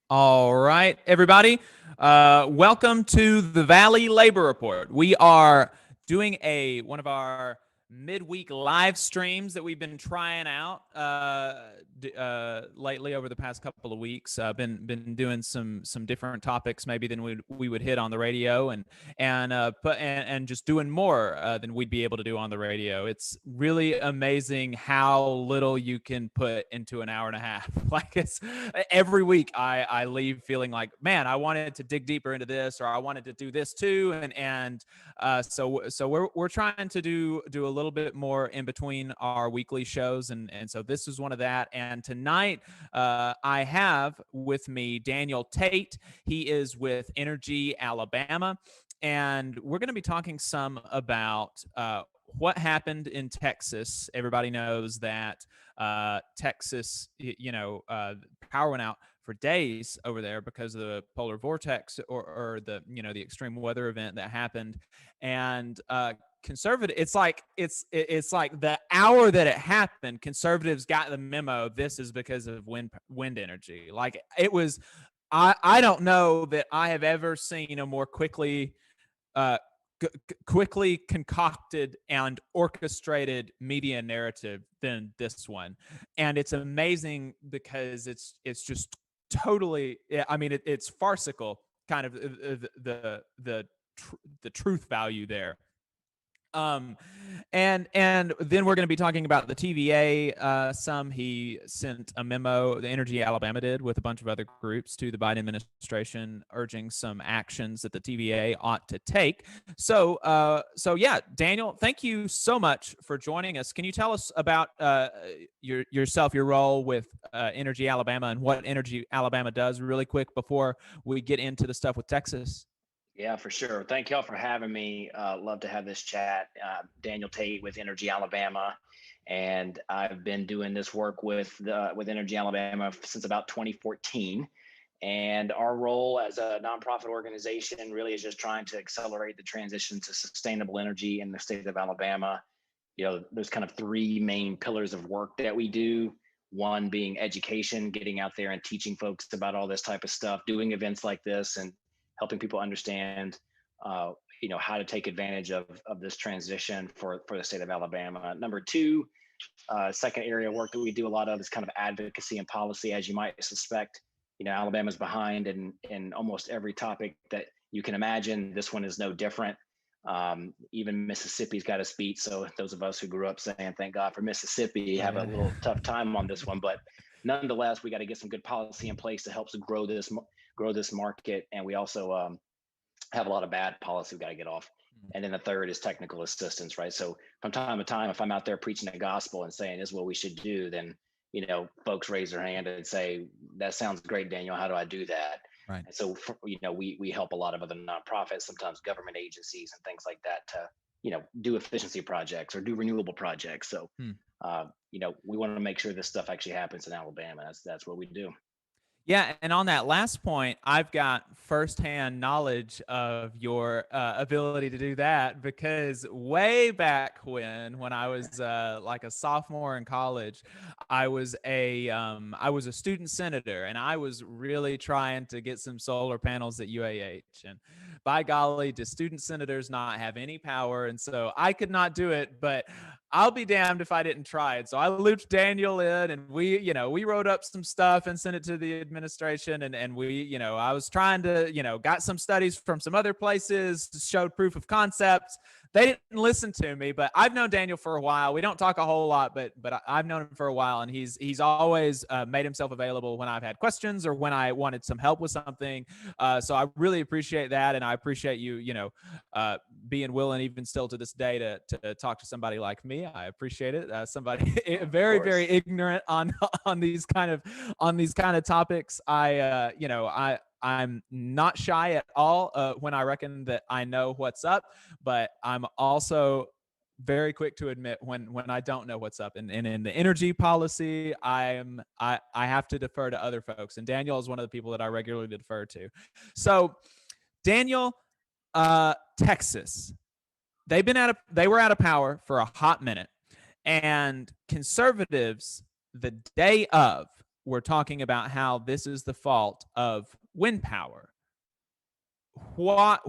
All right, everybody. Welcome to the Valley Labor Report. We are doing one of our midweek live streams that we've been trying out lately over the past couple of weeks. Been doing some different topics maybe than we would hit on the radio, and just doing more than we'd be able to do on the radio. It's really amazing how little you can put into an hour and a half. Like it's every week I leave feeling like, man, I wanted to dig deeper into this, or I wanted to do this too, so we're trying to do a little bit more in between our weekly shows, and so this is one of that. And tonight I have with me Daniel Tate. He is with Energy Alabama, and we're going to be talking some about what happened in Texas. Everybody knows that Texas, power went out for days over there because of the polar vortex, or the extreme weather event that happened. And conservative, it's like the hour that it happened, conservatives got the memo. This is because of wind energy. Like it was, I don't know that I have ever seen a more uh, quickly concocted and orchestrated media narrative than this one. And it's amazing because it's just totally, I mean, it's farcical, kind of the truth value there. um and then we're going to be talking about the TVA. He sent a memo, the Energy Alabama did, with a bunch of other groups to the Biden administration, urging some actions that the TVA ought to take. So yeah, Daniel, thank you so much for joining us. Can you tell us about yourself, your role with Energy Alabama, and what Energy Alabama does, really quick, before we get into the stuff with Texas? Yeah, for sure. Thank y'all for having me. Love to have this chat. Daniel Tate with Energy Alabama, and I've been doing this work with Energy Alabama since about 2014. And our role as a nonprofit organization really is just trying to accelerate the transition to sustainable energy in the state of Alabama. There's kind of three main pillars of work that we do. One being education, getting out there and teaching folks about all this type of stuff, doing events like this, and helping people understand, how to take advantage of this transition for the state of Alabama. Number two, second area of work that we do a lot of is kind of advocacy and policy. As you might suspect, Alabama's behind in almost every topic that you can imagine. This one is no different. Even Mississippi's got us beat. So those of us who grew up saying, thank God for Mississippi, have a little tough time on this one. But nonetheless, we got to get some good policy in place to help us grow this market. And we also have a lot of bad policy we got to get off. And then the third is technical assistance, right? So from time to time, if I'm out there preaching the gospel and saying this is what we should do, then folks raise their hand and say, that sounds great, Daniel, how do I do that? Right. And so we help a lot of other nonprofits, sometimes government agencies and things like that, to do efficiency projects or do renewable projects. So we want to make sure this stuff actually happens in Alabama. That's what we do. Yeah, and on that last point, I've got firsthand knowledge of your ability to do that, because way back when I was like a sophomore in college, I was a student senator, and I was really trying to get some solar panels at UAH. And by golly, do student senators not have any power? And so I could not do it, but I'll be damned if I didn't try it. So I looped Daniel in, and we wrote up some stuff and sent it to the administration. And I was trying to, got some studies from some other places, showed proof of concept. They didn't listen to me, but I've known Daniel for a while. We don't talk a whole lot, but I've known him for a while, and he's always made himself available when I've had questions or when I wanted some help with something. So I really appreciate that, and I appreciate you, being willing, even still to this day, to talk to somebody like me. I appreciate it. Somebody very ignorant on these kind of topics. I'm not shy at all when I reckon that I know what's up, but I'm also very quick to admit when I don't know what's up. And in the energy policy, I have to defer to other folks. And Daniel is one of the people that I regularly defer to. So Daniel, Texas, they were out of power for a hot minute, and conservatives, the day of, we're talking about how this is the fault of wind power. Where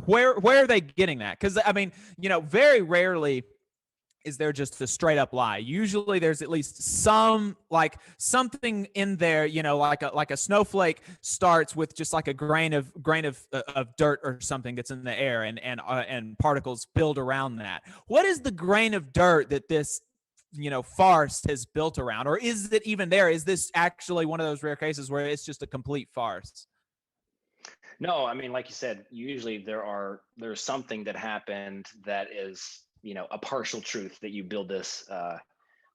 are they getting that? Because I mean, very rarely is there just a straight up lie. Usually there's at least something in there, like a snowflake starts with just like a grain of dirt or something that's in the air, and particles build around that. What is the grain of dirt that this farce has built around? Or is it even there? Is this actually one of those rare cases where it's just a complete farce? No, I mean, like you said, usually there's something that happened that is, a partial truth that you build this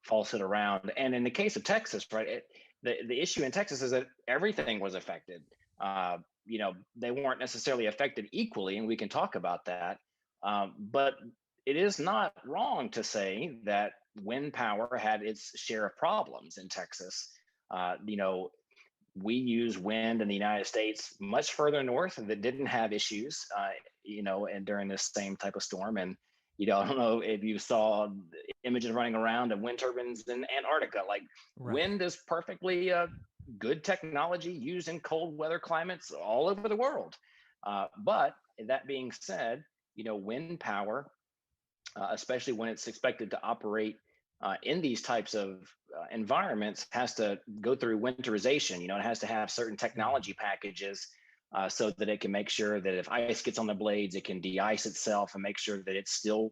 falsehood around. And in the case of Texas, right, the issue in Texas is that everything was affected. They weren't necessarily affected equally, and we can talk about that. But it is not wrong to say that wind power had its share of problems in Texas. We use wind in the United States much further north that didn't have issues, and during this same type of storm. And, I don't know if you saw images running around of wind turbines in Antarctica. Like, Right. wind is perfectly good technology used in cold weather climates all over the world. But that being said, wind power, especially when it's expected to operate in these types of environments, has to go through winterization. It has to have certain technology packages so that it can make sure that if ice gets on the blades, it can de-ice itself and make sure that it's still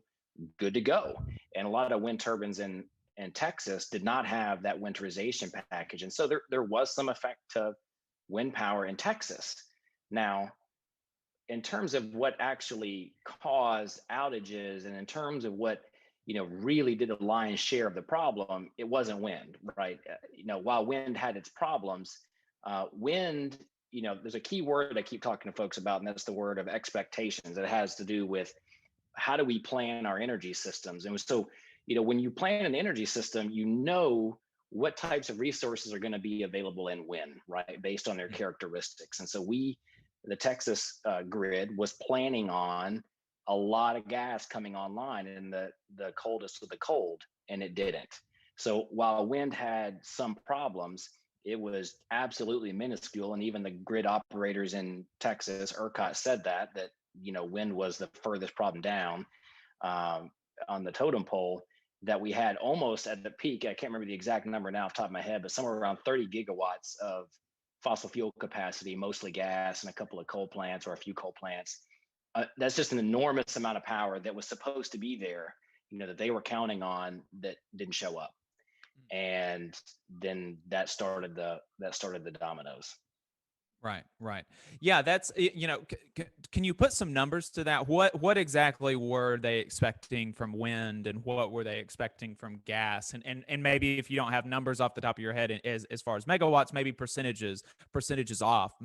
good to go. And a lot of wind turbines in Texas did not have that winterization package. And so there was some effect to wind power in Texas. Now, in terms of what actually caused outages and in terms of what really did the lion's share of the problem, it wasn't wind, right? While wind had its problems, wind, there's a key word I keep talking to folks about, and that's the word of expectations. It has to do with how do we plan our energy systems. And so when you plan an energy system, what types of resources are going to be available in wind, right, based on their characteristics. And so the Texas grid was planning on a lot of gas coming online in the coldest of the cold, and it didn't. So while wind had some problems, it was absolutely minuscule. And even the grid operators in Texas, ERCOT, said that wind was the furthest problem down on the totem pole. That we had almost at the peak, I can't remember the exact number now off the top of my head, but somewhere around 30 gigawatts of fossil fuel capacity, mostly gas and a couple of coal plants or a few coal plants. That's just an enormous amount of power that was supposed to be there, that they were counting on, that didn't show up. And then that started the dominoes. Right. Yeah, that's can you put some numbers to that? What exactly were they expecting from wind, and what were they expecting from gas? And maybe if you don't have numbers off the top of your head as far as megawatts, maybe percentages off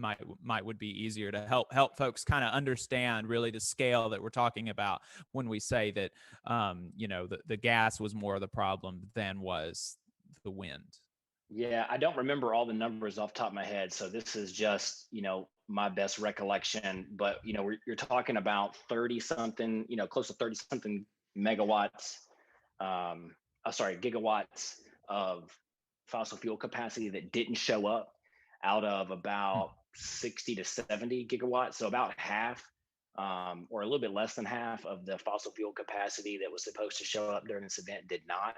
would be easier to help folks kind of understand really the scale that we're talking about when we say that the gas was more of the problem than was the wind. Yeah, I don't remember all the numbers off the top of my head, so this is just my best recollection. But you're talking about 30 something, close to 30 something megawatts, sorry, gigawatts of fossil fuel capacity that didn't show up out of about 60 to 70 gigawatts. So about half, or a little bit less than half of the fossil fuel capacity that was supposed to show up during this event did not.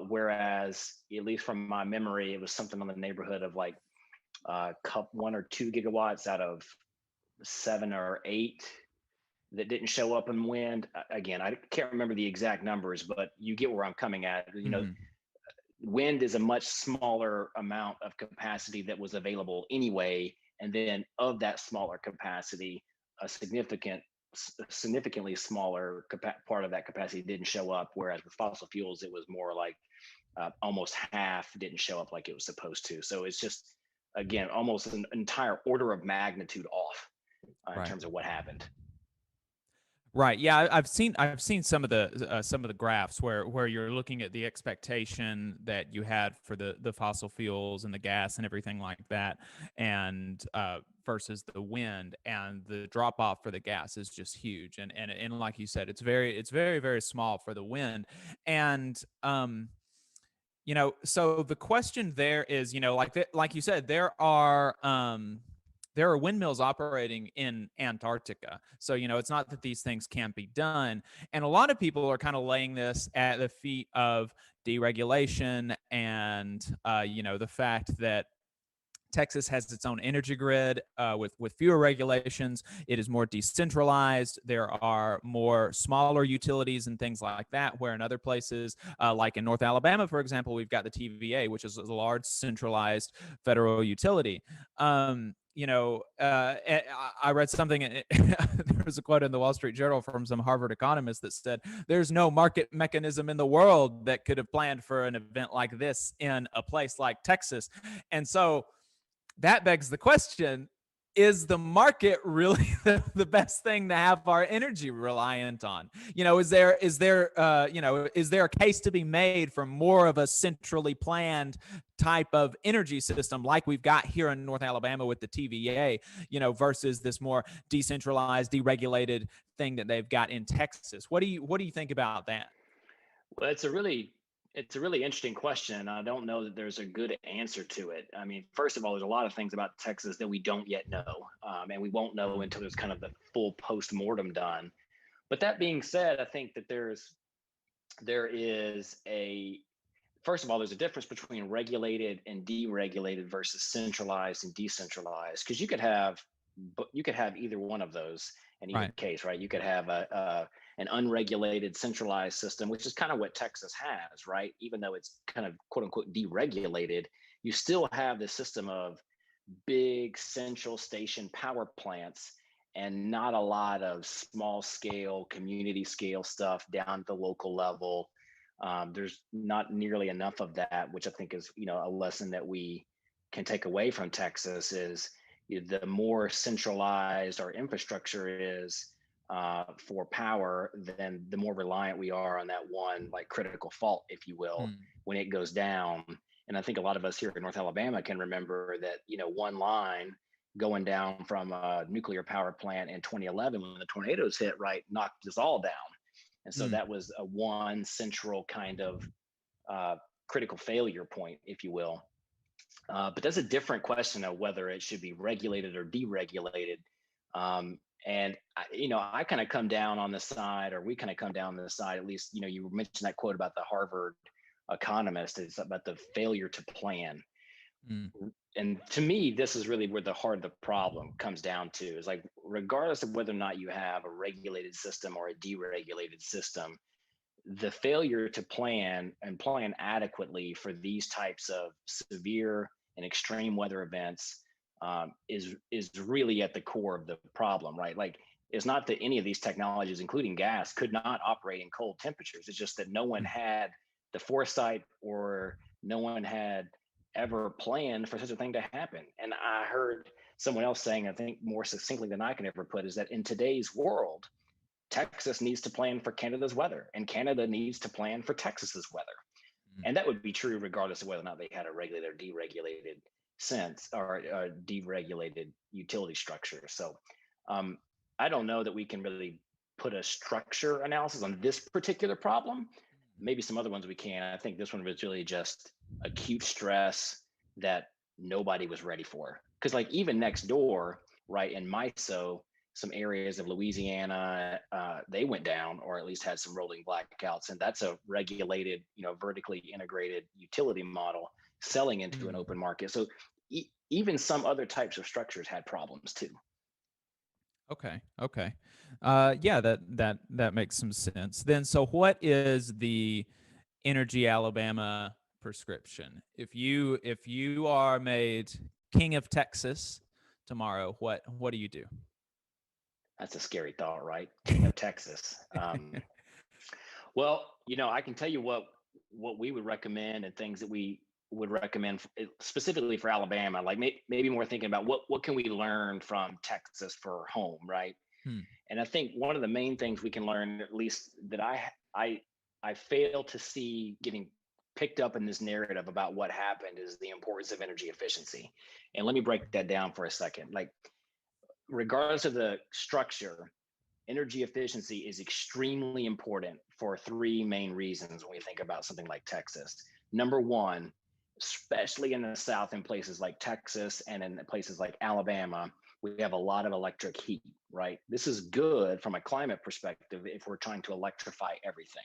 Whereas, at least from my memory, it was something on the neighborhood of like 1 or 2 gigawatts out of 7 or 8 that didn't show up in wind. Again, I can't remember the exact numbers, but you get where I'm coming at. Wind is a much smaller amount of capacity that was available anyway, and then of that smaller capacity, a significantly smaller part of that capacity didn't show up, whereas with fossil fuels it was more like almost half didn't show up like it was supposed to. So it's just, again, almost an entire order of magnitude off in terms of what happened. Right. Yeah, I've seen some of the graphs where you're looking at the expectation that you had for the fossil fuels and the gas and everything like that, and versus the wind, and the drop off for the gas is just huge. And like you said, it's very very small for the wind. And So the question there is, like you said, there are windmills operating in Antarctica. So, it's not that these things can't be done. And a lot of people are kind of laying this at the feet of deregulation and, the fact that Texas has its own energy grid with fewer regulations. It is more decentralized. There are more smaller utilities and things like that. Where in other places, like in North Alabama, for example, we've got the TVA, which is a large centralized federal utility. I read something. There was a quote in the Wall Street Journal from some Harvard economist that said, "There's no market mechanism in the world that could have planned for an event like this in a place like Texas." And so that begs the question, is the market really the best thing to have our energy reliant on? Is there a case to be made for more of a centrally planned type of energy system like we've got here in North Alabama with the TVA, versus this more decentralized, deregulated thing that they've got in Texas? What do you think about that? Well, it's a really interesting question. I don't know that there's a good answer to it. I mean, first of all, there's a lot of things about Texas that we don't yet know, and we won't know until there's kind of the full post mortem done. But that being said, I think that there is a first of all, there's a difference between regulated and deregulated versus centralized and decentralized. Because you could have either one of those in either Right. case, right? You could have an unregulated centralized system, which is kind of what Texas has, right? Even though it's kind of quote unquote deregulated, you still have the system of big central station power plants and not a lot of small scale community scale stuff down at the local level. There's not nearly enough of that, which I think is a lesson that we can take away from Texas is the more centralized our infrastructure is for power, then the more reliant we are on that one like critical fault, if you will, Hmm. when it goes down. And I think a lot of us here in North Alabama can remember that one line going down from a nuclear power plant in 2011 when the tornadoes hit, right, knocked us all down. And so Hmm. that was a one central kind of uh, critical failure point, if you will. But that's a different question of whether it should be regulated or deregulated. And I kind of come down on the side, or we kind of come down on the side. At least, you mentioned that quote about the Harvard economist. It's about the failure to plan. Hmm. And to me, this is really where the heart of the problem comes down to. Is like, regardless of whether or not you have a regulated system or a deregulated system, the failure to plan and plan adequately for these types of severe and extreme weather events is really at the core of the problem, right? Like, it's not that any of these technologies, including gas, could not operate in cold temperatures. It's just that no one had the foresight, or no one had ever planned for such a thing to happen. And I heard someone else saying, I think more succinctly than I can ever put, is that in today's world, Texas needs to plan for Canada's weather, and Canada needs to plan for Texas's weather. Hmm. And that would be true regardless of whether or not they had a regulated or deregulated sense, or deregulated utility structure. So um, I don't know that we can really put a structure analysis on this particular problem. Maybe some other ones we can. I think this one was really just acute stress that nobody was ready for. Because like even next door, right in MISO, some areas of Louisiana, they went down, or at least had some rolling blackouts, and that's a regulated, vertically integrated utility model selling into an Hmm. open market. So even some other types of structures had problems too. Okay. Okay. Yeah, that makes some sense. Then, so what is the Energy Alabama prescription? If you are made king of Texas tomorrow, what do you do? That's a scary thought, right? King of Texas. Well, I can tell you what we would recommend, and things that we would recommend specifically for Alabama. Like maybe more thinking about what can we learn from Texas for home, right? Hmm. And I think one of the main things we can learn, at least that I fail to see getting picked up in this narrative about what happened, is the importance of energy efficiency. And let me break that down for a second. Like, regardless of the structure, energy efficiency is extremely important for three main reasons when we think about something like Texas. Number one, especially in the South, in places like Texas and in places like Alabama, we have a lot of electric heat, right? This is good from a climate perspective if we're trying to electrify everything.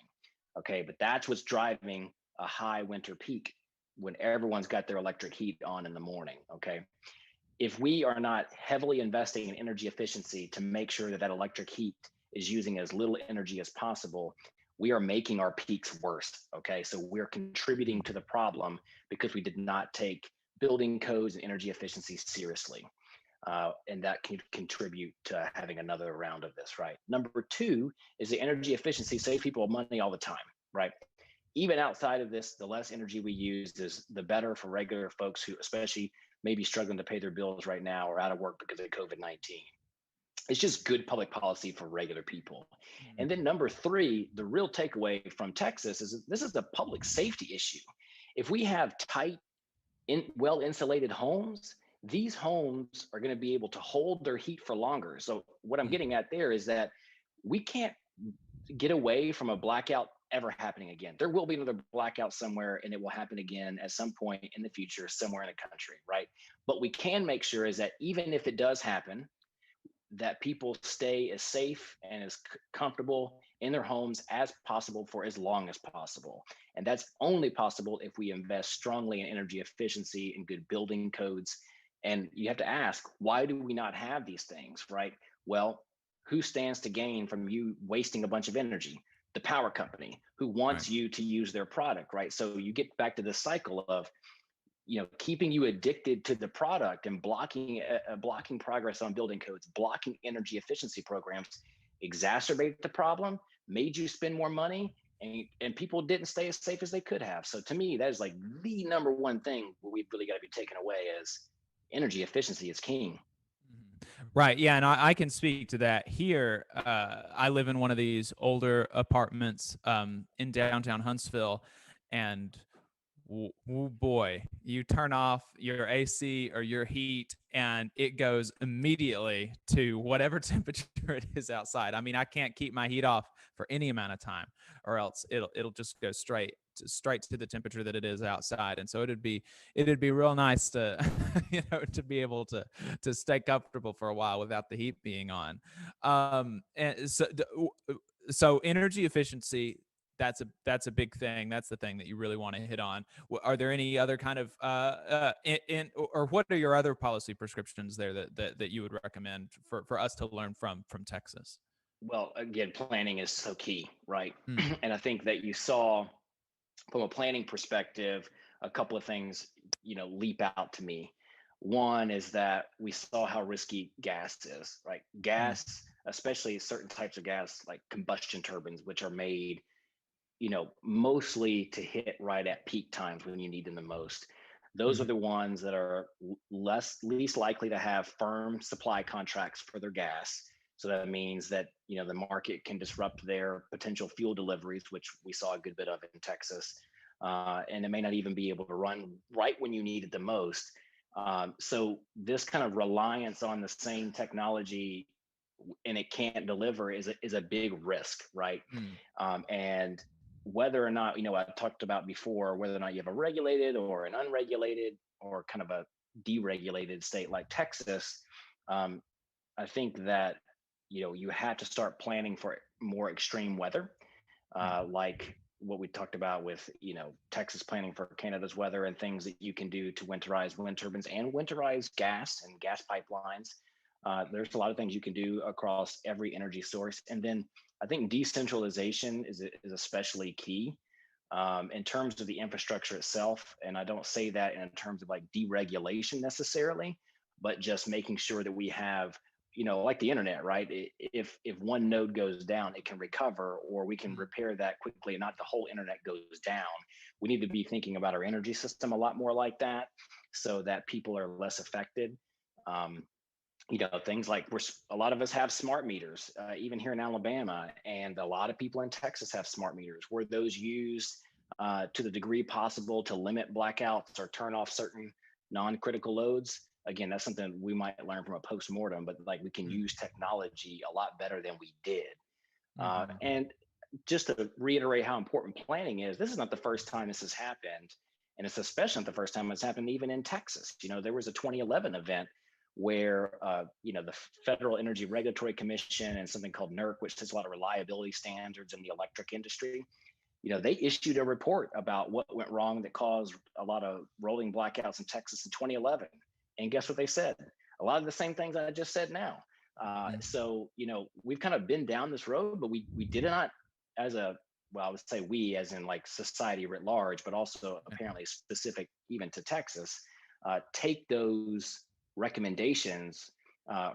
Okay, but that's what's driving a high winter peak when everyone's got their electric heat on in the morning. Okay, if we are not heavily investing in energy efficiency to make sure that that electric heat is using as little energy as possible, we are making our peaks worse. Okay, so we're contributing to the problem because we did not take building codes and energy efficiency seriously. And that can contribute to having another round of this, right? Number two is the energy efficiency saves people money all the time, right? Even outside of this, the less energy we use is the better for regular folks who, especially maybe struggling to pay their bills right now or out of work because of COVID-19. It's just good public policy for regular people. And then number three, the real takeaway from Texas is this is a public safety issue. If we have tight, well insulated homes, these homes are going to be able to hold their heat for longer. So what I'm getting at there is that we can't get away from a blackout ever happening again. There will be another blackout somewhere, and it will happen again at some point in the future somewhere in the country, right? But we can make sure is that even if it does happen, that people stay as safe and as comfortable in their homes as possible for as long as possible. And that's only possible if we invest strongly in energy efficiency and good building codes. And you have to ask, why do we not have these things, right? Well, who stands to gain from you wasting a bunch of energy? The power company who wants you to use their product, right? So you get back to this cycle of, keeping you addicted to the product and blocking progress on building codes, blocking energy efficiency programs, exacerbate the problem, made you spend more money, and people didn't stay as safe as they could have. So to me, that is like the number one thing we've really got to be taken away is energy efficiency is king. Right. Yeah. And I can speak to that here. I live in one of these older apartments in downtown Huntsville. And oh boy, you turn off your AC or your heat and it goes immediately to whatever temperature it is outside. I mean, I can't keep my heat off for any amount of time or else it'll just go straight to the temperature that it is outside. And so it'd be real nice to to be able to stay comfortable for a while without the heat being on. And so energy efficiency, that's a big thing. That's the thing that you really want to hit on. Are there any other kind of or what are your other policy prescriptions there that you would recommend for us to learn from Texas? Well, again, planning is so key, right? Mm. And I think that you saw from a planning perspective, a couple of things, leap out to me. One is that we saw how risky gas is, right? Mm. Gas, especially certain types of gas, like combustion turbines, which are made, mostly to hit right at peak times when you need them the most. Those are Mm. the ones that are least likely to have firm supply contracts for their gas. So that means that the market can disrupt their potential fuel deliveries, which we saw a good bit of in Texas, and it may not even be able to run right when you need it the most. So this kind of reliance on the same technology and it can't deliver is a big risk, right? Mm. And whether or not, I talked about before, whether or not you have a regulated or an unregulated or kind of a deregulated state like Texas, I think that, you have to start planning for more extreme weather, Mm. like what we talked about with, Texas planning for Canada's weather and things that you can do to winterize wind turbines and winterize gas and gas pipelines. There's a lot of things you can do across every energy source. And then I think decentralization is especially key in terms of the infrastructure itself. And I don't say that in terms of like deregulation necessarily, but just making sure that we have, like the internet, right? If one node goes down, it can recover, or we can Mm. repair that quickly, and not the whole internet goes down. We need to be thinking about our energy system a lot more like that, so that people are less affected. Um, things like a lot of us have smart meters, even here in Alabama, and a lot of people in Texas have smart meters. Were those used to the degree possible to limit blackouts or turn off certain non-critical loads? Again, that's something we might learn from a post-mortem, but like we can Mm. use technology a lot better than we did. Mhm. And just to reiterate how important planning is, this is not the first time this has happened. And it's especially not the first time it's happened even in Texas. There was a 2011 event where, the Federal Energy Regulatory Commission and something called NERC, which has a lot of reliability standards in the electric industry, they issued a report about what went wrong that caused a lot of rolling blackouts in Texas in 2011. And guess what they said? A lot of the same things I just said now. Mm. So, we've kind of been down this road, but we did not, as I would say we as in like society writ large, but also Yeah. apparently specific even to Texas, take those recommendations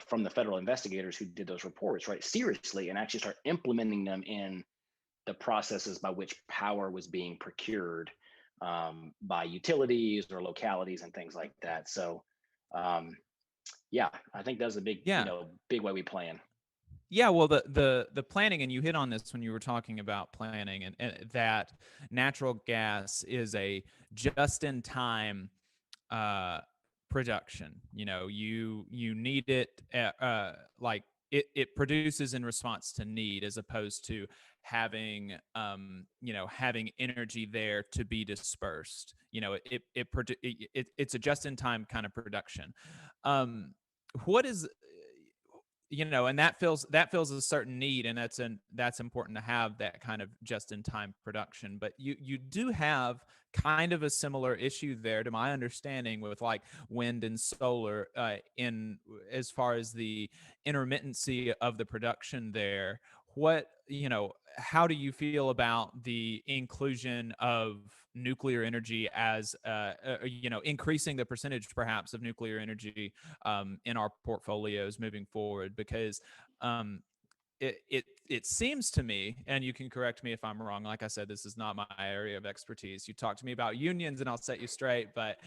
from the federal investigators who did those reports, right, seriously, and actually start implementing them in the processes by which power was being procured by utilities or localities and things like that. So, um, yeah, I think that's a big, Yeah. big way we plan. Yeah, well, the planning, and you hit on this when you were talking about planning, and that natural gas is a just in time uh production. You need it like it produces in response to need, as opposed to having having energy there to be dispersed. It's a just in time kind of production. um what is and that fills a certain need, and that's important to have that kind of just in time production. But you do have kind of a similar issue there, to my understanding, with like wind and solar, in as far as the intermittency of the production there. How do you feel about the inclusion of nuclear energy as increasing the percentage perhaps of nuclear energy in our portfolios moving forward? Because um, it seems to me, and you can correct me if I'm wrong. Like I said, this is not my area of expertise. You talk to me about unions, and I'll set you straight. But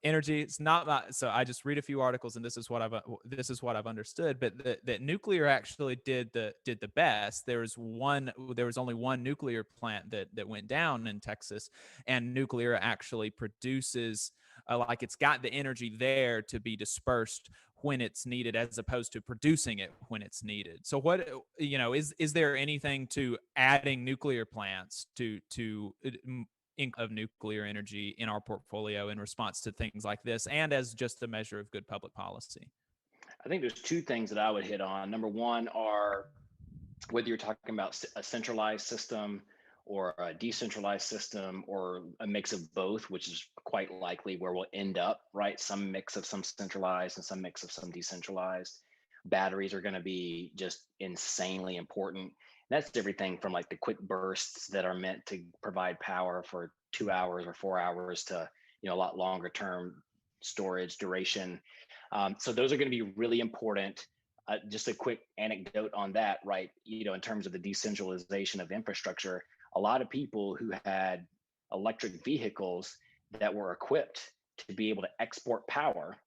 energy, it's not my. So I just read a few articles, and this is what I've understood. But that nuclear actually did the best. There was only one nuclear plant that went down in Texas, and nuclear actually produces, like, it's got the energy there to be dispersed when it's needed, as opposed to producing it when it's needed. So what is there anything to adding nuclear plants to of nuclear energy in our portfolio in response to things like this, and as just a measure of good public policy? I think there's two things that I would hit on. Number one are whether you're talking about a centralized system or a decentralized system or a mix of both, which is quite likely where we'll end up, right? Some mix of some centralized and some mix of some decentralized. Batteries are going to be just insanely important. And that's everything from like the quick bursts that are meant to provide power for 2 hours or 4 hours to, a lot longer term storage duration. So those are going to be really important. Just a quick anecdote on that, right? In terms of the decentralization of infrastructure, a lot of people who had electric vehicles that were equipped to be able to export power,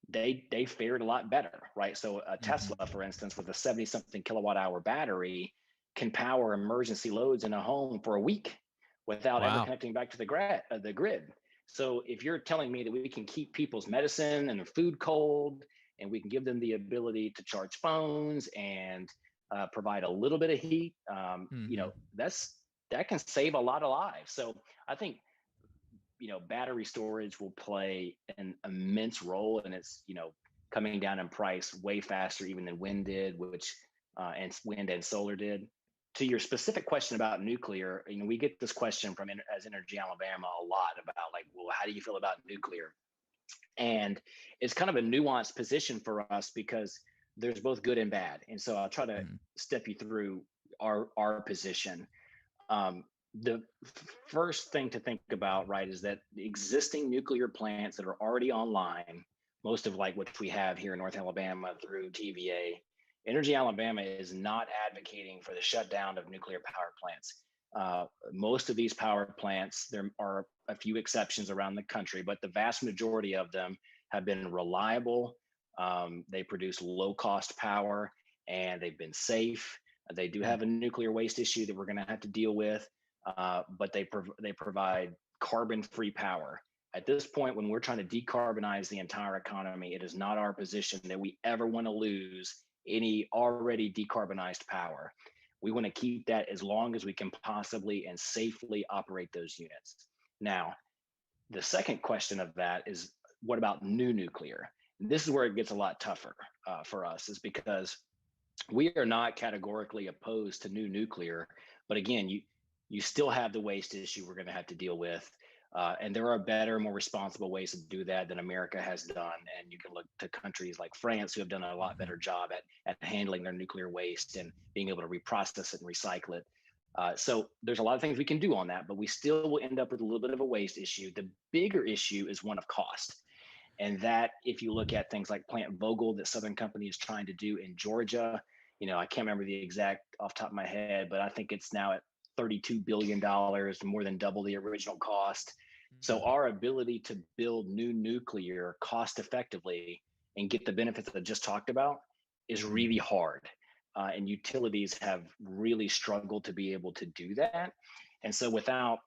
they fared a lot better, right? So a Mm-hmm. Tesla, for instance, with a 70 something kilowatt hour battery can power emergency loads in a home for a week without ever Wow. connecting back to the grid. So if you're telling me that we can keep people's medicine and their food cold, and we can give them the ability to charge phones and provide a little bit of heat, Mm-hmm. that can save a lot of lives. So I think battery storage will play an immense role, and it's coming down in price way faster even than wind did, which and wind and solar did. To your specific question about nuclear, we get this question from as Energy Alabama a lot about like, well, how do you feel about nuclear? And it's kind of a nuanced position for us because there's both good and bad. And so I'll try to Mm-hmm. step you through our position. The first thing to think about, right, is that the existing nuclear plants that are already online, most of like which we have here in North Alabama through TVA, Energy Alabama is not advocating for the shutdown of nuclear power plants. Most of these power plants, there are a few exceptions around the country, but the vast majority of them have been reliable. They produce low cost power, and they've been safe. They do have a nuclear waste issue that we're going to have to deal with, but they provide carbon free power. At this point, when we're trying to decarbonize the entire economy, it is not our position that we ever want to lose any already decarbonized power. We want to keep that as long as we can possibly and safely operate those units. Now, the second question of that is, what about new nuclear? This is where it gets a lot tougher for us, is because we are not categorically opposed to new nuclear, but again, you still have the waste issue we're going to have to deal with, and there are better, more responsible ways to do that than America has done. And you can look to countries like France, who have done a lot Mhm. better job at handling their nuclear waste and being able to reprocess it and recycle it. So there's a lot of things we can do on that, but we still will end up with a little bit of a waste issue. The bigger issue is one of cost. And that, if you look at things like Plant Vogtle that Southern Company is trying to do in Georgia, I can't remember the exact off the top of my head, but I think it's now at $32 billion, more than double the original cost. So Mhm. our ability to build new nuclear cost effectively and get the benefits that I just talked about is really Mhm. hard. And utilities have really struggled to be able to do that. And so without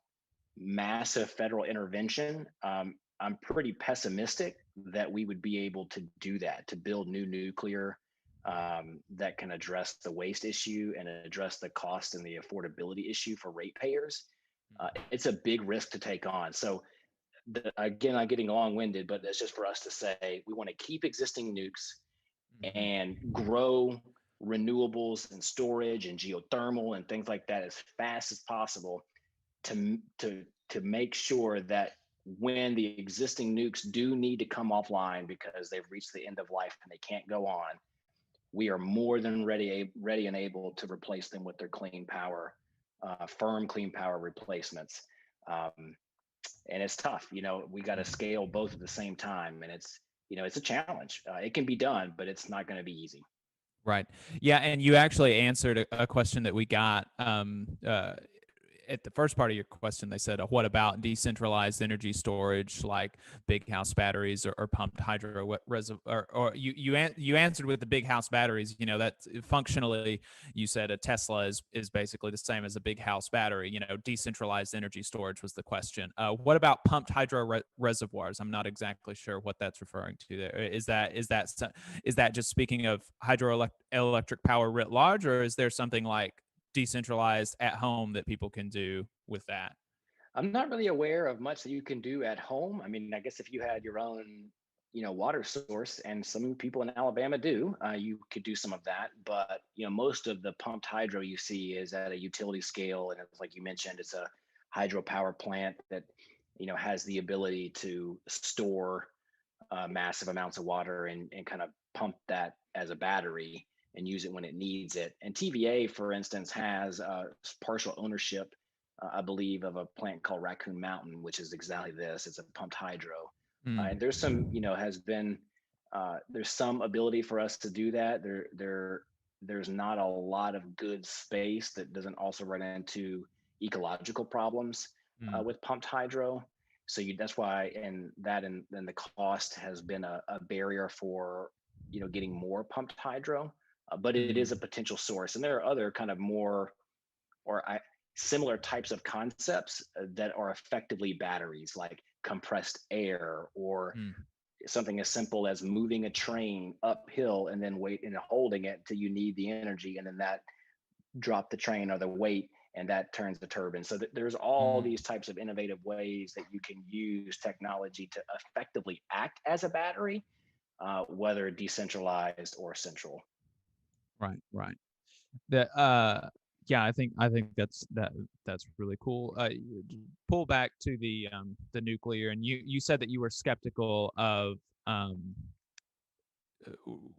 massive federal intervention, I'm pretty pessimistic that we would be able to do that, to build new nuclear that can address the waste issue and address the cost and the affordability issue for ratepayers. Mhm. It's a big risk to take on. So, again, I'm getting long winded, but that's just for us to say we want to keep existing nukes Mhm. and grow renewables and storage and geothermal and things like that as fast as possible to make sure that when the existing nukes do need to come offline because they've reached the end of life and they can't go on, we are more than ready and able to replace them with their clean power, firm clean power replacements. Um, and it's tough. We got to Mhm. scale both at the same time, and it's a challenge. It can be done, but it's not going to be easy. Right. Yeah, and you actually answered a question that we got at the first part of your question. They said, "What about decentralized energy storage, like big house batteries or pumped hydro reservoir?" Or you answered with the big house batteries. That functionally, you said a Tesla is basically the same as a big house battery. Decentralized energy storage was the question. What about pumped hydro reservoirs? I'm not exactly sure what that's referring to. There is that just speaking of hydroelectric power writ large, or is there something like decentralized at home that people can do with that? I'm not really aware of much that you can do at home. I mean, I guess if you had your own, water source, and some people in Alabama do, you could do some of that. But most of the pumped hydro you see is at a utility scale, and it's like you mentioned, it's a hydropower plant that has the ability to store massive amounts of water and kind of pump that as a battery and use it when it needs it. And TVA, for instance, has partial ownership, I believe, of a plant called Raccoon Mountain, which is exactly this. It's a pumped hydro. And there's some, Mm. has been, there's some ability for us to do that. There's not a lot of good space that doesn't also run into ecological problems Mm. with pumped hydro. So that's why, and then the cost has been a barrier for getting more pumped hydro, but it is a Mm. potential source. And there are other kind of more or similar types of concepts that are effectively batteries, like compressed air, or Mm. something as simple as moving a train uphill and then wait and holding it till you need the energy, and then that drop the train or the weight, and that turns the turbine. So there's all Mm. these types of innovative ways that you can use technology to effectively act as a battery, whether decentralized or central. Right, right. That yeah, I think that's really cool. Pull back to the nuclear, and you said that you were skeptical of um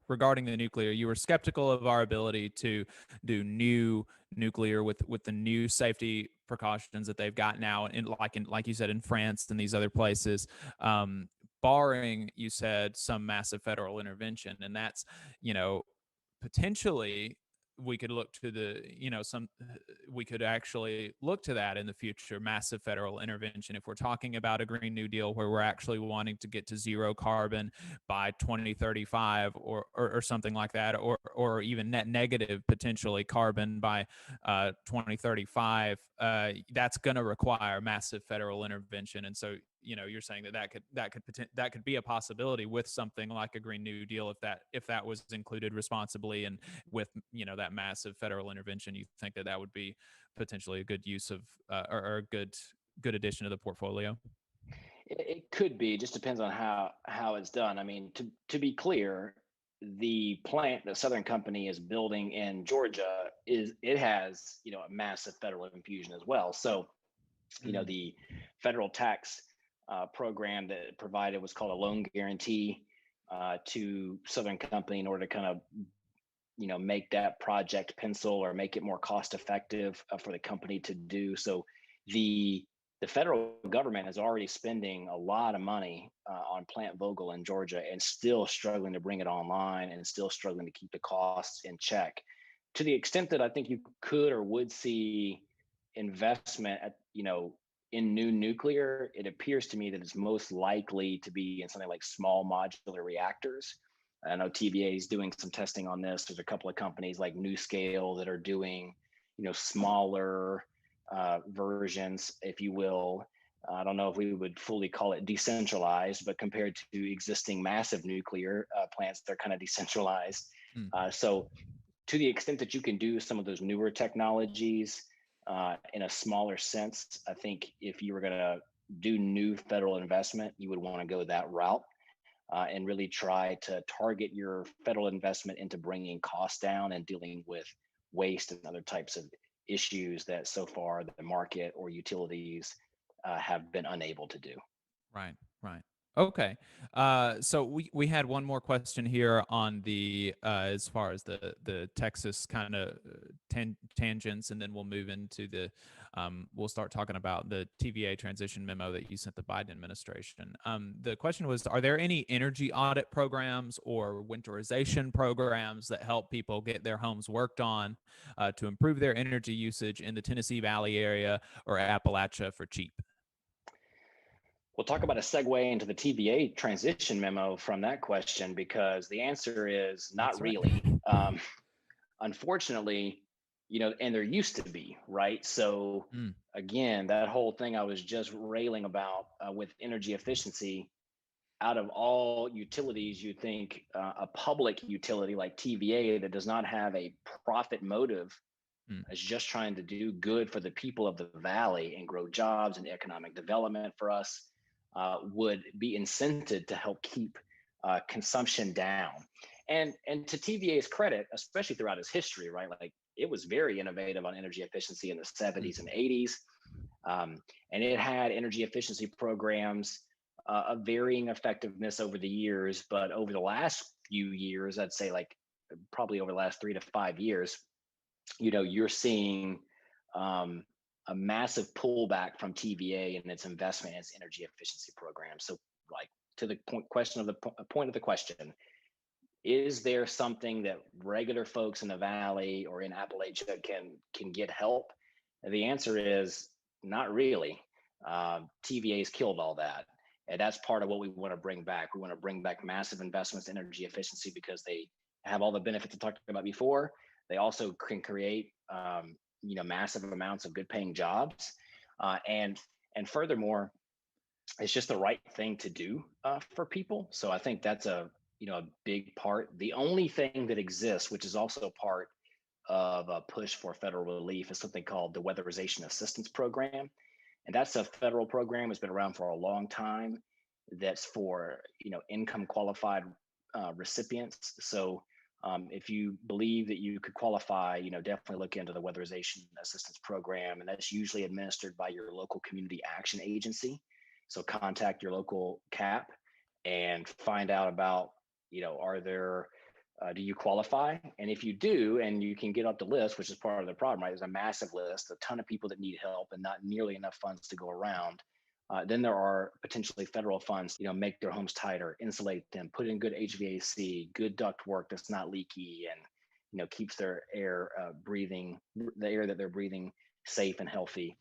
regarding the nuclear. You were skeptical of our ability to do new nuclear with the new safety precautions that they've got now, like you said, in France and these other places, barring, you said, some massive federal intervention. And that's, you know potentially we could look to the you know some we could actually look to that in the future, massive federal intervention, if we're talking about a green new deal where we're actually wanting to get to zero carbon by 2035, or something like that, or even net negative potentially carbon by 2035. That's going to require massive federal intervention. And so you're saying that could be a possibility with something like a Green New Deal, if that was included responsibly, and with that massive federal intervention. You think that that would be potentially a good use of or a good addition to the portfolio? It could be. It just depends on how it's done. I mean, to be clear, the plant that Southern Company is building in Georgia has a massive federal infusion as well. So Mm, the federal tax program that it provided was called a loan guarantee to Southern Company in order to kind of make that project pencil or make it more cost effective for the company to do. So the the federal government is already spending a lot of money on Plant Vogel in Georgia and still struggling to bring it online and still struggling to keep the costs in check. To the extent that I think you could or would see investment in new nuclear, it appears to me that it's most likely to be in something like small modular reactors. I know TVA is doing some testing on this. There's a couple of companies like NewScale that are doing, smaller versions, if you will. I don't know if we would fully call it decentralized, but compared to existing massive nuclear plants, they're kind of decentralized. mm. So, to the extent that you can do some of those newer technologies in a smaller sense, I think if you were going to do new federal investment, you would want to go that route and really try to target your federal investment into bringing costs down and dealing with waste and other types of issues that so far the market or utilities have been unable to do. Right, right. Okay. So we had one more question here on the as far as the Texas kind of tangents, and then we'll move into the we'll start talking about the TVA transition memo that you sent the Biden administration. The question was, are there any energy audit programs or winterization programs that help people get their homes worked on to improve their energy usage in the Tennessee Valley area or Appalachia for cheap? We'll talk about a segue into the TVA transition memo from that question because the answer is not That's right. really. Unfortunately, and there used to be, right? So, Mm, again, that whole thing I was just railing about with energy efficiency, out of all utilities, you think a public utility like TVA that does not have a profit motive mm, is just trying to do good for the people of the valley and grow jobs and economic development for us would be incented to help keep consumption down. And to TVA's credit, especially throughout its history, right? Like it was very innovative on energy efficiency in the mm. 70s and 80s. And it had energy efficiency programs of varying effectiveness over the years. But over the last few years, I'd say like probably over the last 3 to 5 years, you're seeing um, a massive pullback from TVA and its investment in its energy efficiency program. So, like to the point of the question, is there something that regular folks in the valley or in Appalachia can get help? And the answer is not really. TVA's killed all that. And that's part of what we want to bring back. We want to bring back massive investments in energy efficiency because they have all the benefits I talked about before. They also can create, massive amounts of good paying jobs. And furthermore, it's just the right thing to do for people. So I think that's a big part. The only thing that exists, which is also part of a push for federal relief, is something called the Weatherization Assistance Program, and that's a federal program. It's been around for a long time. That's for income qualified recipients. So if you believe that you could qualify, definitely look into the Weatherization Assistance Program, and that's usually administered by your local community action agency. So contact your local CAP and find out about, are there, do you qualify? And if you do, and you can get up the list, which is part of the problem, right? There's a massive list, a ton of people that need help and not nearly enough funds to go around. Then there are potentially federal funds, make their homes tighter, insulate them, put in good HVAC, good duct work that's not leaky, and keeps their air the air that they're breathing safe and healthy.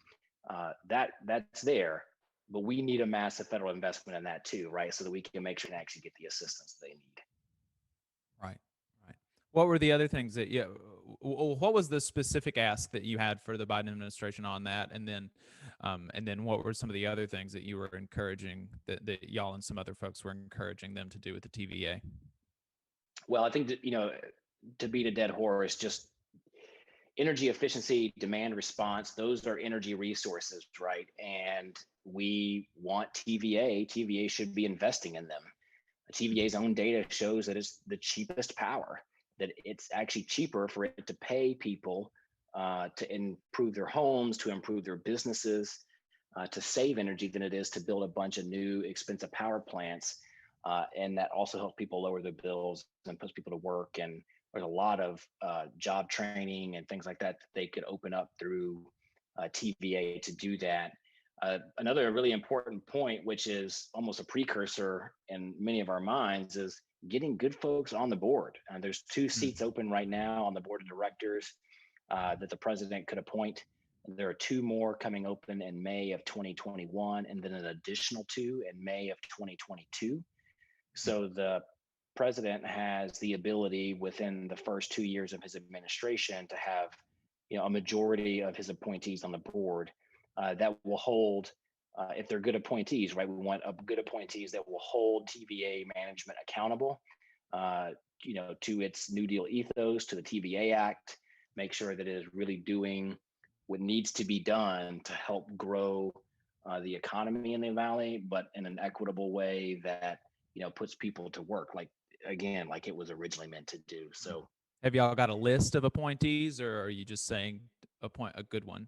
That's there, but we need a massive federal investment in that too, right? So that we can make sure they actually get the assistance they need. Right, right. What were the other things that what was the specific ask that you had for the Biden administration on that? And then And then what were some of the other things that you were encouraging that y'all and some other folks were encouraging them to do with the TVA? Well, I think that, to beat a dead horse, just energy efficiency, demand response, those are energy resources, right? And we want TVA. TVA should be investing in them. TVA's own data shows that it's the cheapest power, that it's actually cheaper for it to pay people to improve their homes, to improve their businesses, to save energy than it is to build a bunch of new expensive power plants. And that also helps people lower their bills and puts people to work. And there's a lot of job training and things like that that they could open up through TVA to do that. Another really important point, which is almost a precursor in many of our minds, is getting good folks on the board. There's two seats open right now on the board of directors that the president could appoint. There are two more coming open in May of 2021, and then an additional two in May of 2022. So the president has the ability within the first 2 years of his administration to have, a majority of his appointees on the board that will hold, if they're good appointees, right? We want good appointees that will hold TVA management accountable, to its New Deal ethos, to the TVA Act, make sure that it is really doing what needs to be done to help grow the economy in the valley, but in an equitable way that puts people to work, like again, like it was originally meant to do. So, have y'all got a list of appointees, or are you just saying appoint a good one?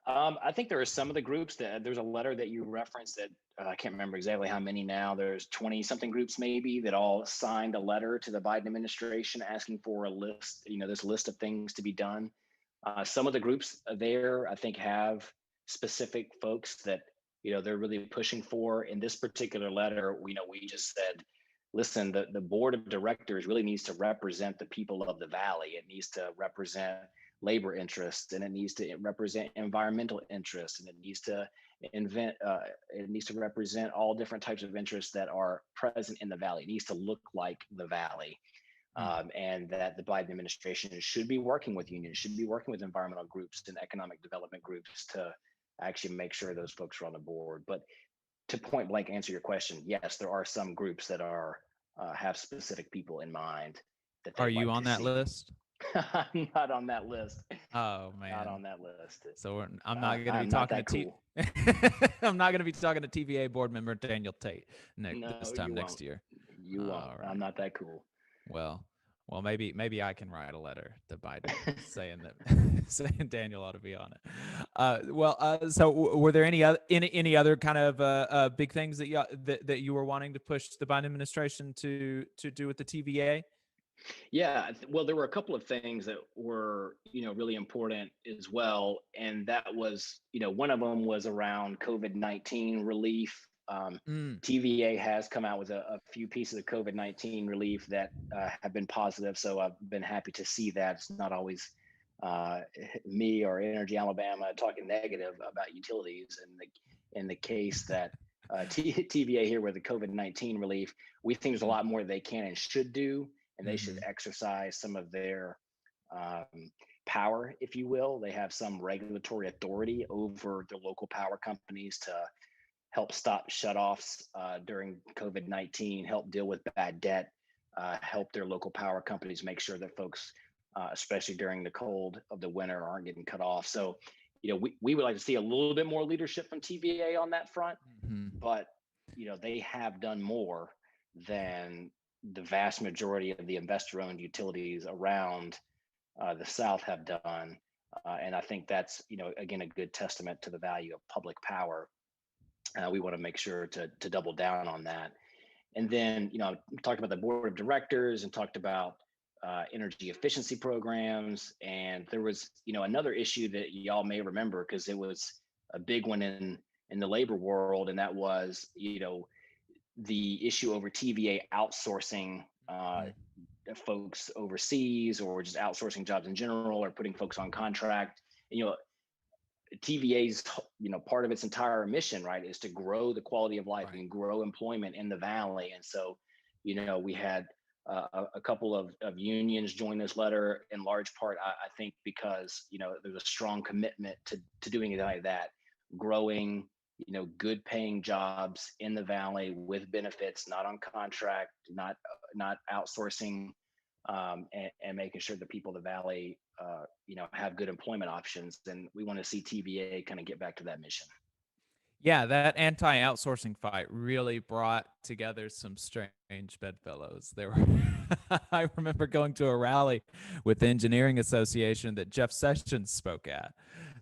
I think there are some of the groups that there's a letter that you referenced that I can't remember exactly how many now. There's 20 something groups maybe that all signed a letter to the Biden administration asking for a list, this list of things to be done. Some of the groups there, I think, have specific folks that they're really pushing for. In this particular letter, we just said, listen, the board of directors really needs to represent the people of the valley. It needs to represent labor interests, and it needs to represent environmental interests, and it needs to represent all different types of interests that are present in the valley. It needs to look like the valley. And that the Biden administration should be working with unions, should be working with environmental groups and economic development groups to actually make sure those folks are on the board. But to point blank answer your question, yes, there are some groups that are have specific people in mind that Are they'd you like on to that see. list? I'm not on that list. Oh Not man. on that list. So I'm not going to be I'm not talking that to cool. I'm not going to be talking to TVA board member Daniel Tate this No, time you next won't. year. You won't. All I'm right. not that cool. Well, maybe I can write a letter to Biden saying that saying Daniel ought to be on it. So were there any other kind of big things that you were wanting to push the Biden administration to do with the TVA? Yeah, well, there were a couple of things that were, really important as well, and that was, one of them was around COVID-19 relief. Mm, TVA has come out with a few pieces of COVID-19 relief that have been positive, so I've been happy to see that. It's not always uh, me or Energy Alabama talking negative about utilities. In the case that TVA here with the COVID-19 relief, we think there's a lot more they can and should do, and they should mm-hmm. exercise some of their um, power, if you will. They have some regulatory authority over the local power companies to help stop shutoffs during COVID-19, help deal with bad debt, help their local power companies make sure that folks, especially during the cold of the winter, aren't getting cut off. So, we would like to see a little bit more leadership from TVA on that front, Mm-hmm. but, they have done more than the vast majority of the investor-owned utilities around the South have done. And I think that's, again, a good testament to the value of public power. We want to make sure to double down on that. And then, talked about the board of directors and talked about energy efficiency programs. And there was, another issue that y'all may remember because it was a big one in the labor world, and that was, the issue over TVA outsourcing folks overseas, or just outsourcing jobs in general, or putting folks on contract. TVA's, part of its entire mission, right, is to grow the quality of life Right. and grow employment in the valley. And so, we had a couple of unions joined this letter in large part, I think, because there's a strong commitment to doing it like that, growing good paying jobs in the valley with benefits, not on contract, not outsourcing, and making sure the people of the valley have good employment options. And we want to see TVA kind of get back to that mission. Yeah, that anti-outsourcing fight really brought together some strange bedfellows. There were I remember going to a rally with the Engineering Association that Jeff Sessions spoke at.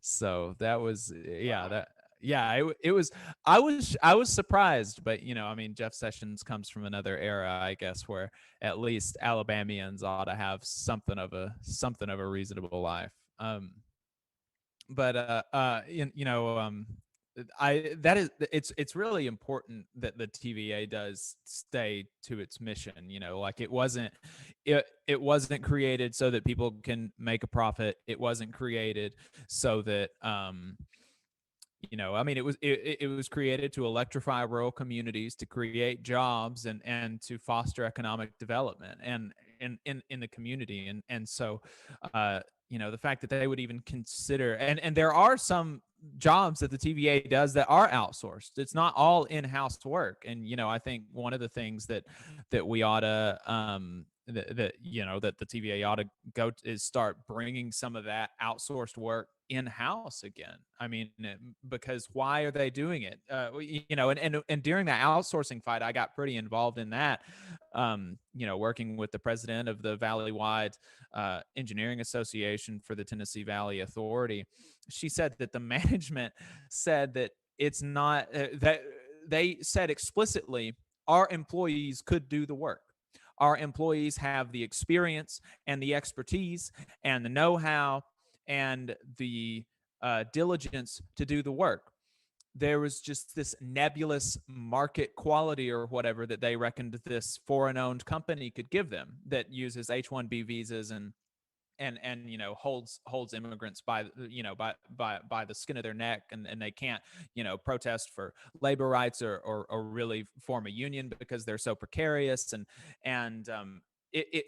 So that was yeah, Wow. that yeah, it was I was surprised, but I mean Jeff Sessions comes from another era, I guess, where at least Alabamians ought to have something of a reasonable life. But I that is it's really important that the TVA does stay to its mission. Like it wasn't created so that people can make a profit. It wasn't created so that I mean it was created to electrify rural communities, to create jobs, and to foster economic development and in the community. And so the fact that they would even consider, and there are some jobs that the TVA does that are outsourced. It's not all in-house work. And I think one of the things that we ought to that the TVA ought to go is start bringing some of that outsourced work in-house again. I mean, because why are they doing it? And during the outsourcing fight, I got pretty involved in that. Working with the president of the Valley-wide Engineering Association for the Tennessee Valley Authority. She said that the management said that it's not that they said explicitly our employees could do the work. Our employees have the experience and the expertise and the know-how and the diligence to do the work. There was just this nebulous market quality or whatever that they reckoned this foreign owned company could give them, that uses H-1B visas and holds immigrants by by the skin of their neck, and they can't protest for labor rights or really form a union because they're so precarious. And it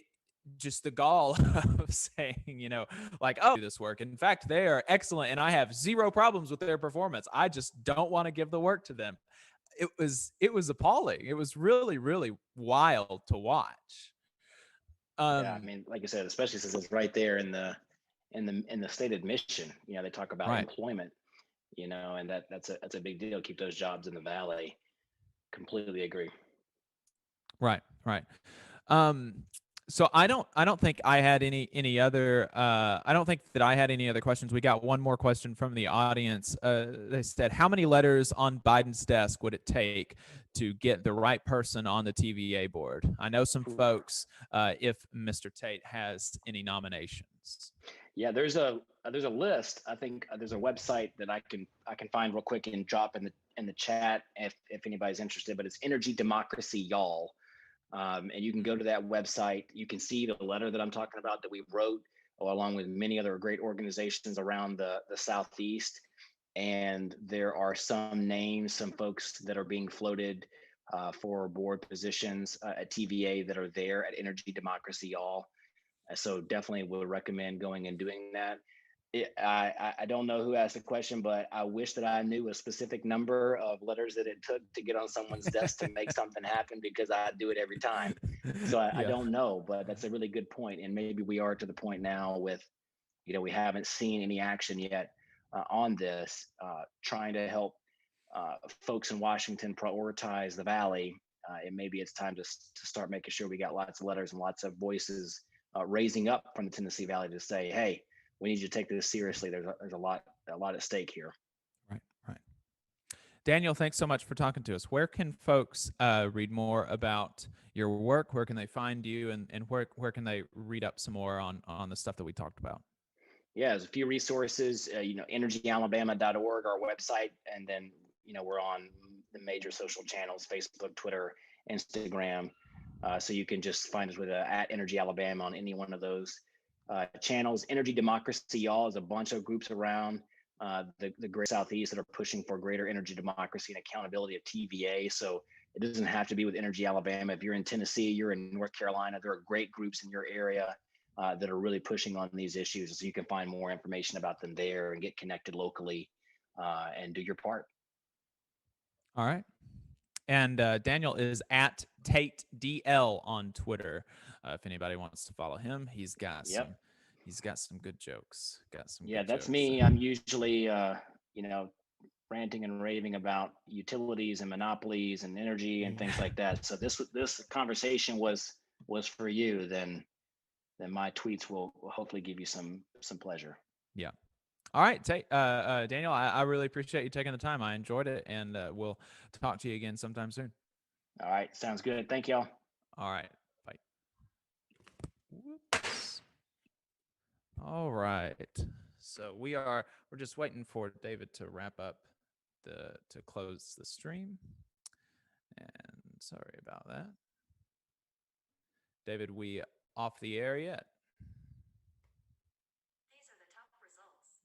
just the gall of saying, like, oh, this work. In fact, they are excellent and I have zero problems with their performance. I just don't want to give the work to them. It was appalling. It was really, really wild to watch. Yeah, I Um, mean, like I said, especially since it's right there in the stated mission. They talk about right. employment, and that's a big deal. Keep those jobs in the valley. Completely agree. Right, right. Um, so I don't think I had any other I don't think that I had any other questions. We got one more question from the audience. They said, how many letters on Biden's desk would it take to get the right person on the TVA board? I know some Ooh. folks, if Mr. Tate has any nominations. Yeah, there's a list. I think there's a website that I can find real quick and drop in the chat if anybody's interested. But it's Energy Democracy Y'all. And you can go to that website. You can see the letter that I'm talking about that we wrote, along with many other great organizations around the Southeast. And there are some names, some folks that are being floated for board positions at TVA that are there at Energy Democracy Y'all. So definitely would recommend going and doing that. I don't know who asked the question, but I wish that I knew a specific number of letters that it took to get on someone's desk to make something happen, because I do it every time. So I Yeah. don't know, but that's a really good point. And maybe we are to the point now with, we haven't seen any action yet on this, trying to help folks in Washington prioritize the Valley. And maybe it's time to start making sure we got lots of letters and lots of voices raising up from the Tennessee Valley to say, hey, we need you to take this seriously. There's a lot at stake here. Right, right. Daniel, thanks so much for talking to us. Where can folks read more about your work? Where can they find you, and where can they read up some more on the stuff that we talked about? Yeah, there's a few resources. Energyalabama.org, our website, and then we're on the major social channels: Facebook, Twitter, Instagram. So you can just find us with at Energy Alabama on any one of those channels. Energy Democracy Y'all is a bunch of groups around the great Southeast that are pushing for greater energy democracy and accountability of TVA. So It doesn't have to be with Energy Alabama. If you're in Tennessee, you're in North Carolina, there are great groups in your area that are really pushing on these issues. So you can find more information about them there and get connected locally and do your part. All right. And Daniel is at Tate DL on Twitter. If anybody wants to follow him, Yep. he's got some good jokes. Got some Yeah, good that's jokes. me. I'm usually, you know, ranting and raving about utilities and monopolies and energy and things Yeah. like that. So this conversation was for you. Then my tweets will hopefully give you some pleasure. Yeah. All right, Daniel, I really appreciate you taking the time. I enjoyed it, and we'll talk to you again sometime soon. All right, sounds good. Thank y'all. All right, bye. Whoops. All right, so we're just waiting for David to wrap up to close the stream, and sorry about that, David. We off the air yet? These are the top results.